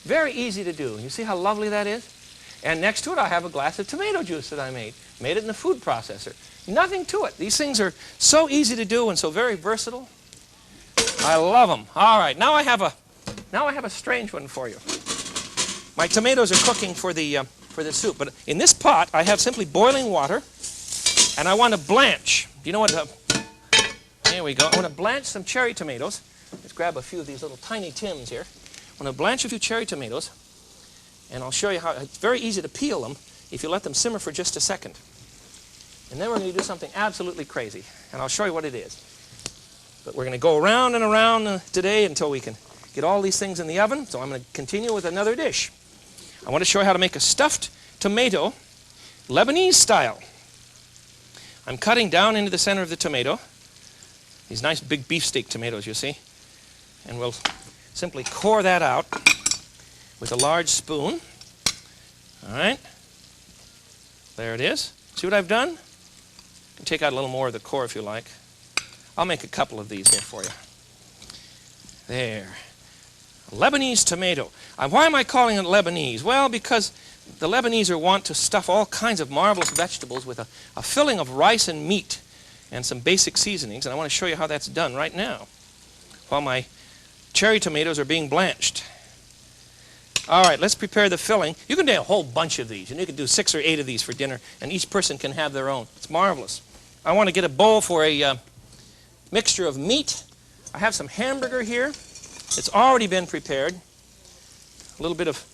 Very easy to do. You see how lovely that is? And next to it, I have a glass of tomato juice that I made. Made it in the food processor. Nothing to it. These things are so easy to do and so very versatile. I love them. All right, now I have a strange one for you. My tomatoes are cooking for the soup, but in this pot, I have simply boiling water, and I want to blanch. You know what? Here we go. I want to blanch some cherry tomatoes. Let's grab a few of these little tiny tins here. I want to blanch a few cherry tomatoes, and I'll show you how it's very easy to peel them if you let them simmer for just a second. And then we're going to do something absolutely crazy, and I'll show you what it is. But we're going to go around and around today until we can get all these things in the oven. So I'm going to continue with another dish. I want to show you how to make a stuffed tomato, Lebanese style. I'm cutting down into the center of the tomato. These nice big beefsteak tomatoes, you see. And we'll simply core that out with a large spoon. All right. There it is. See what I've done? You can take out a little more of the core if you like. I'll make a couple of these here for you. There. A Lebanese tomato. Why am I calling it Lebanese? Well, because the Lebanese are wont to stuff all kinds of marvelous vegetables with a filling of rice and meat and some basic seasonings, and I want to show you how that's done right now while my cherry tomatoes are being blanched. All right, let's prepare the filling. You can do a whole bunch of these, and you can do 6 or 8 of these for dinner, and each person can have their own. It's marvelous. I want to get a bowl for a mixture of meat. I have some hamburger here. It's already been prepared. A little bit of,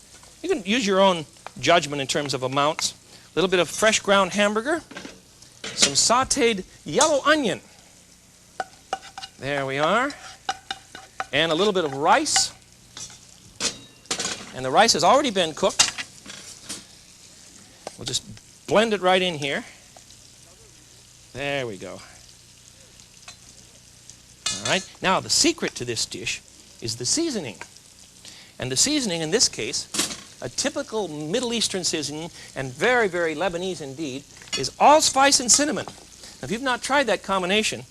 you can use your own judgment in terms of amounts. A little bit of fresh ground hamburger. Some sauteed yellow onion. There we are. And a little bit of rice. And the rice has already been cooked. We'll just blend it right in here. There we go. All right. Now, the secret to this dish is the seasoning. And the seasoning, in this case, a typical Middle Eastern seasoning, and very, very Lebanese indeed, is allspice and cinnamon. Now, if you've not tried that combination,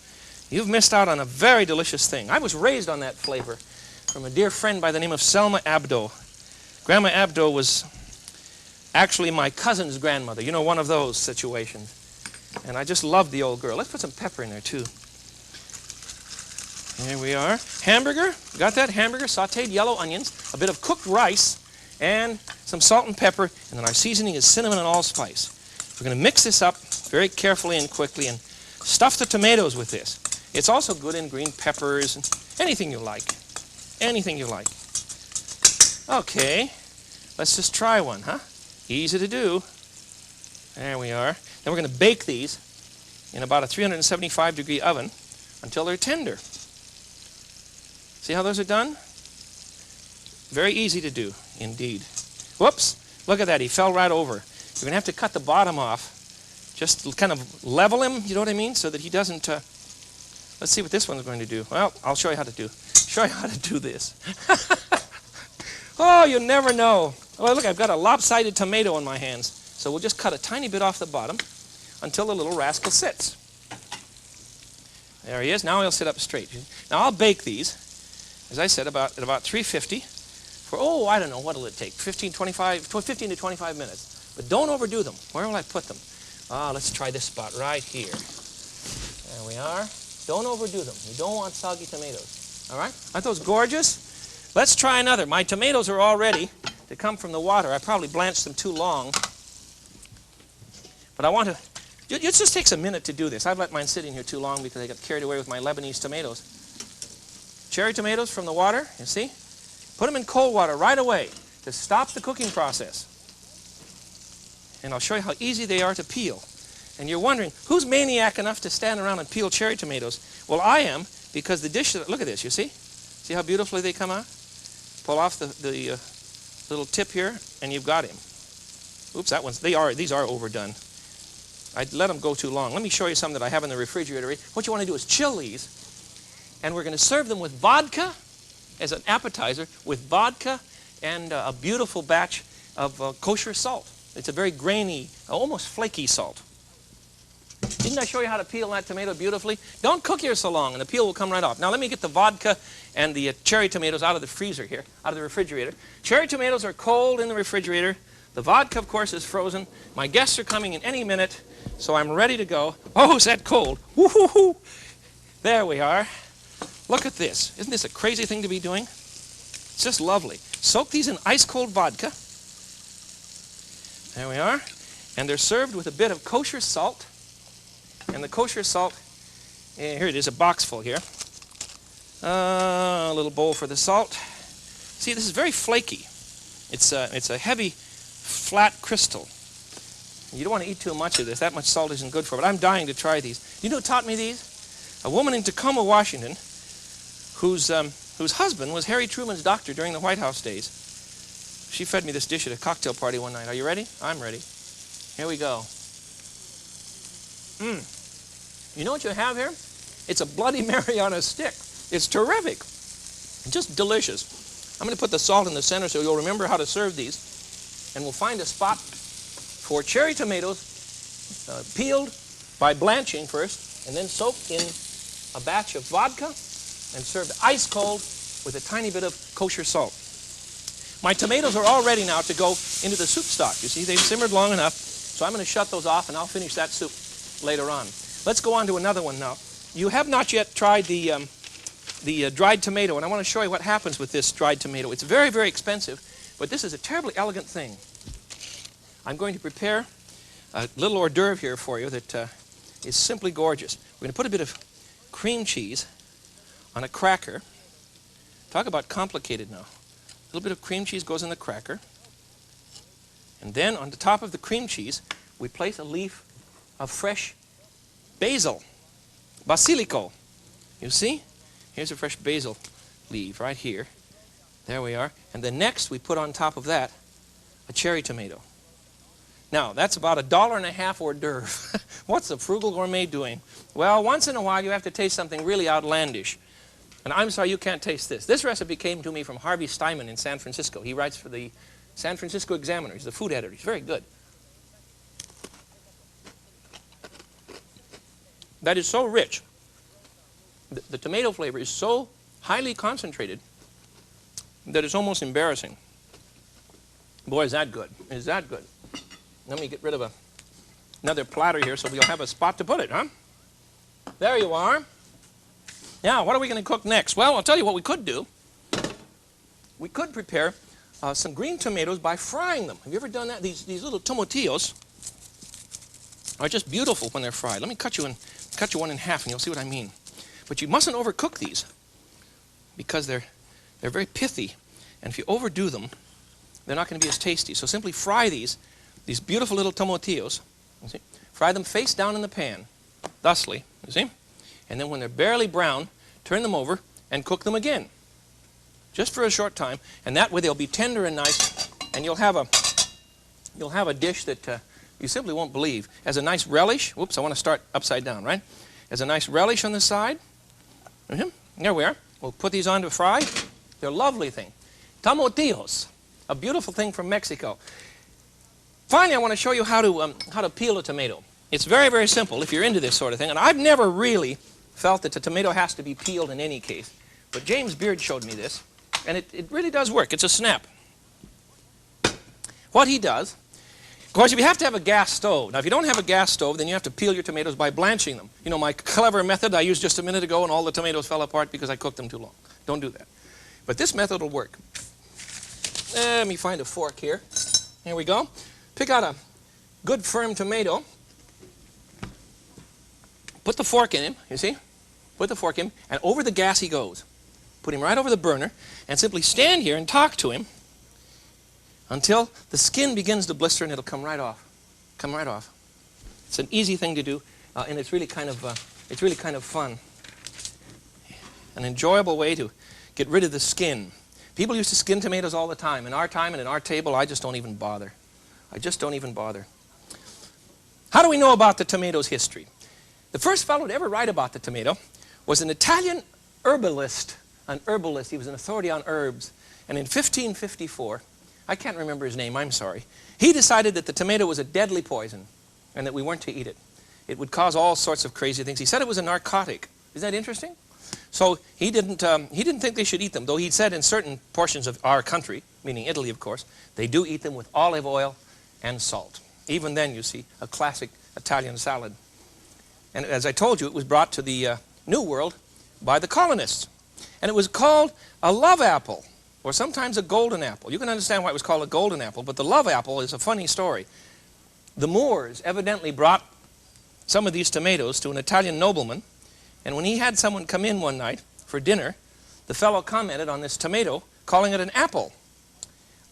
you've missed out on a very delicious thing. I was raised on that flavor from a dear friend by the name of Selma Abdo. Grandma Abdo was actually my cousin's grandmother. You know, one of those situations. And I just loved the old girl. Let's put some pepper in there, too. There we are. Hamburger. Got that? Hamburger, sauteed yellow onions, a bit of cooked rice, and some salt and pepper. And then our seasoning is cinnamon and allspice. We're going to mix this up very carefully and quickly and stuff the tomatoes with this. It's also good in green peppers and anything you like. Anything you like. Okay. Let's just try one, huh? Easy to do. There we are. Then we're going to bake these in about a 375-degree oven until they're tender. See how those are done? Very easy to do, indeed. Whoops! Look at that. He fell right over. You're going to have to cut the bottom off. Just kind of level him, you know what I mean? So that he doesn't... Let's see what this one's going to do. Well, I'll show you how to do. Show you how to do this. Oh, you never know. Oh, look, I've got a lopsided tomato in my hands. So we'll just cut a tiny bit off the bottom until the little rascal sits. There he is. Now he'll sit up straight. Now I'll bake these, as I said, at about 350 for, oh, I don't know, what'll it take? 15 to 25 minutes. But don't overdo them. Where will I put them? Let's try this spot right here. There we are. Don't overdo them. You don't want soggy tomatoes. All right? Aren't those gorgeous? Let's try another. My tomatoes are all ready to come from the water. I probably blanched them too long. But I want to... It just takes a minute to do this. I've let mine sit in here too long because I got carried away with my Lebanese tomatoes. Cherry tomatoes from the water, you see? Put them in cold water right away to stop the cooking process. And I'll show you how easy they are to peel. And you're wondering, who's maniac enough to stand around and peel cherry tomatoes? Well, I am, because the dish... Look at this, you see? See how beautifully they come out? Pull off the little tip here, and you've got him. Oops, that one's... These are overdone. I let them go too long. Let me show you some that I have in the refrigerator. What you want to do is chill these, and we're going to serve them with vodka as an appetizer, with vodka and a beautiful batch of kosher salt. It's a very grainy, almost flaky salt. Didn't I show you how to peel that tomato beautifully? Don't cook yours so long, and the peel will come right off. Now let me get the vodka and the cherry tomatoes out of the freezer here, out of the refrigerator. Cherry tomatoes are cold in the refrigerator. The vodka, of course, is frozen. My guests are coming in any minute, so I'm ready to go. Oh, is that cold? Woo-hoo-hoo. There we are. Look at this. Isn't this a crazy thing to be doing? It's just lovely. Soak these in ice-cold vodka. There we are. And they're served with a bit of kosher salt. And the kosher salt, here it is, a box full here. A little bowl for the salt. See, this is very flaky. It's a heavy, flat crystal. You don't want to eat too much of this. That much salt isn't good for it. But I'm dying to try these. You know who taught me these? A woman in Tacoma, Washington, whose husband was Harry Truman's doctor during the White House days. She fed me this dish at a cocktail party one night. Are you ready? I'm ready. Here we go. You know what you have here? It's a Bloody Mary on a stick. It's terrific. Just delicious. I'm going to put the salt in the center so you'll remember how to serve these. And we'll find a spot for cherry tomatoes peeled by blanching first and then soaked in a batch of vodka and served ice cold with a tiny bit of kosher salt. My tomatoes are all ready now to go into the soup stock. You see, they've simmered long enough, so I'm going to shut those off and I'll finish that soup later on. Let's go on to another one now. You have not yet tried the dried tomato, and I want to show you what happens with this dried tomato. It's very, very expensive, but this is a terribly elegant thing. I'm going to prepare a little hors d'oeuvre here for you that is simply gorgeous. We're going to put a bit of cream cheese on a cracker. Talk about complicated now. A little bit of cream cheese goes in the cracker. And then on the top of the cream cheese, we place a leaf of fresh basil, basilico. You see? Here's a fresh basil leaf right here. There we are. And then next we put on top of that a cherry tomato. Now, that's about $1.50 hors d'oeuvre. What's the Frugal Gourmet doing? Well, once in a while you have to taste something really outlandish. And I'm sorry you can't taste this. This recipe came to me from Harvey Steinman in San Francisco. He writes for the San Francisco Examiner. He's the food editor. He's very good. That is so rich. The tomato flavor is so highly concentrated that it's almost embarrassing. Boy, is that good. Is that good. Let me get rid of another platter here so we'll have a spot to put it, huh? There you are. Now, what are we going to cook next? Well, I'll tell you what we could do. We could prepare some green tomatoes by frying them. Have you ever done that? These little tomatillos are just beautiful when they're fried. Let me cut you one in half and you'll see what I mean. But you mustn't overcook these because they're very pithy. And if you overdo them, they're not going to be as tasty. So simply fry these beautiful little tomatillos. You see? Fry them face down in the pan, thusly, you see? And then when they're barely brown, turn them over and cook them again. Just for a short time. And that way they'll be tender and nice. And you'll have a dish that you simply won't believe. As a nice relish. Whoops, I want to start upside down, right? As a nice relish on the side. There we are. We'll put these on to fry. They're a lovely thing. Tomatillos. A beautiful thing from Mexico. Finally, I want to show you how to peel a tomato. It's very, very simple if you're into this sort of thing. And I've never really felt that the tomato has to be peeled in any case. But James Beard showed me this. And it really does work. It's a snap. What he does, of course, if you have to have a gas stove. Now, if you don't have a gas stove, then you have to peel your tomatoes by blanching them. You know, my clever method I used just a minute ago and all the tomatoes fell apart because I cooked them too long. Don't do that. But this method will work. Let me find a fork here. Here we go. Pick out a good firm tomato. Put the fork in him, you see? Put the fork in him, and over the gas he goes. Put him right over the burner, and simply stand here and talk to him until the skin begins to blister and it'll come right off. Come right off. It's an easy thing to do, and it's really kind of fun. An enjoyable way to get rid of the skin. People used to skin tomatoes all the time. In our time and in our table, I just don't even bother. I just don't even bother. How do we know about the tomato's history? The first fellow to ever write about the tomato was an Italian herbalist. An herbalist. He was an authority on herbs. And in 1554, I can't remember his name, I'm sorry, he decided that the tomato was a deadly poison and that we weren't to eat it. it would cause all sorts of crazy things. He said it was a narcotic. Isn't that interesting? So he didn't think they should eat them, though he said in certain portions of our country, meaning Italy, of course, they do eat them with olive oil and salt. Even then, you see, a classic Italian salad. And as I told you, it was brought to the New World by the colonists. And it was called a love apple, or sometimes a golden apple. You can understand why it was called a golden apple, but the love apple is a funny story. The Moors evidently brought some of these tomatoes to an Italian nobleman, and when he had someone come in one night for dinner, the fellow commented on this tomato, calling it an apple.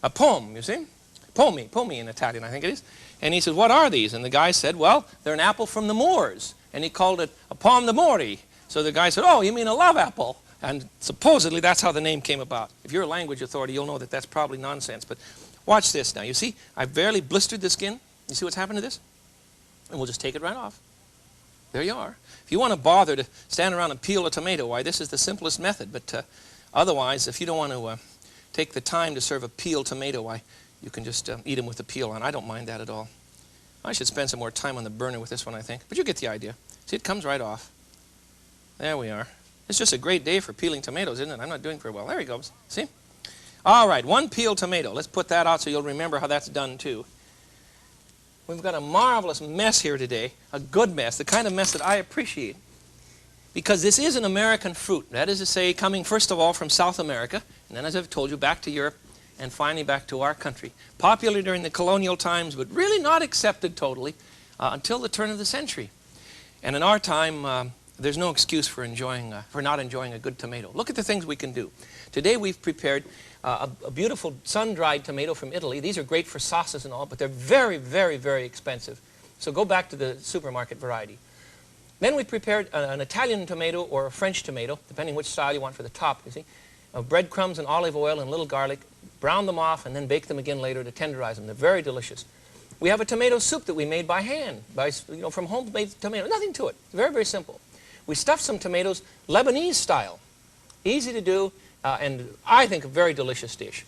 A pome, you see? Pomi in Italian, I think it is. And he said, what are these? And the guy said, well, they're an apple from the Moors. And he called it a pom de mori. So the guy said, oh, you mean a love apple? And supposedly that's how the name came about. If you're a language authority, you'll know that that's probably nonsense. But watch this now. You see, I've barely blistered the skin. You see what's happened to this? And we'll just take it right off. There you are. If you want to bother to stand around and peel a tomato, why, this is the simplest method. But otherwise, if you don't want to take the time to serve a peeled tomato, why, you can just eat them with the peel on. I don't mind that at all. I should spend some more time on the burner with this one, I think. But you get the idea. See, it comes right off. There we are. It's just a great day for peeling tomatoes, isn't it? I'm not doing very well. There he goes. See? All right, one peeled tomato. Let's put that out so you'll remember how that's done, too. We've got a marvelous mess here today, a good mess, the kind of mess that I appreciate. Because this is an American fruit. That is to say, coming first of all from South America, and then, as I've told you, back to Europe, and finally back to our country. Popular during the colonial times, but really not accepted totally until the turn of the century. And in our time, there's no excuse for not enjoying a good tomato. Look at the things we can do. Today we've prepared a beautiful sun-dried tomato from Italy. These are great for sauces and all, but they're very, very, very expensive. So go back to the supermarket variety. Then we prepared an Italian tomato or a French tomato, depending which style you want for the top, you see. Breadcrumbs and olive oil and a little garlic. Brown them off and then bake them again later to tenderize them. They're very delicious. We have a tomato soup that we made by hand, from homemade tomato. Nothing to it. It's very, very simple. We stuffed some tomatoes Lebanese style. Easy to do, and I think a very delicious dish.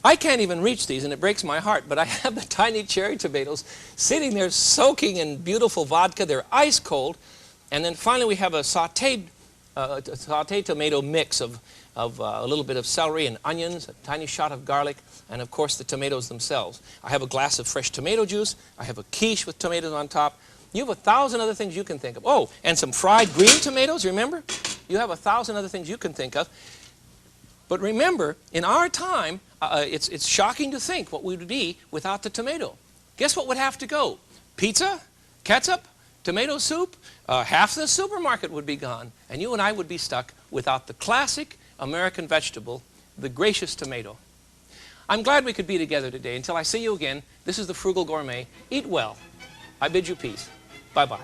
I can't even reach these, and it breaks my heart, but I have the tiny cherry tomatoes sitting there soaking in beautiful vodka. They're ice cold. And then finally we have a sauteed tomato mix of a little bit of celery and onions, a tiny shot of garlic, and of course the tomatoes themselves. I have a glass of fresh tomato juice. I have a quiche with tomatoes on top. You have 1,000 other things you can think of. Oh, and some fried green tomatoes, remember? You have 1,000 other things you can think of. But remember, in our time, it's shocking to think what we would be without the tomato. Guess what would have to go? Pizza? Ketchup? Tomato soup? Half the supermarket would be gone. And you and I would be stuck without the classic American vegetable, the gracious tomato. I'm glad we could be together today. Until I see you again, this is the Frugal Gourmet. Eat well. I bid you peace. Bye-bye.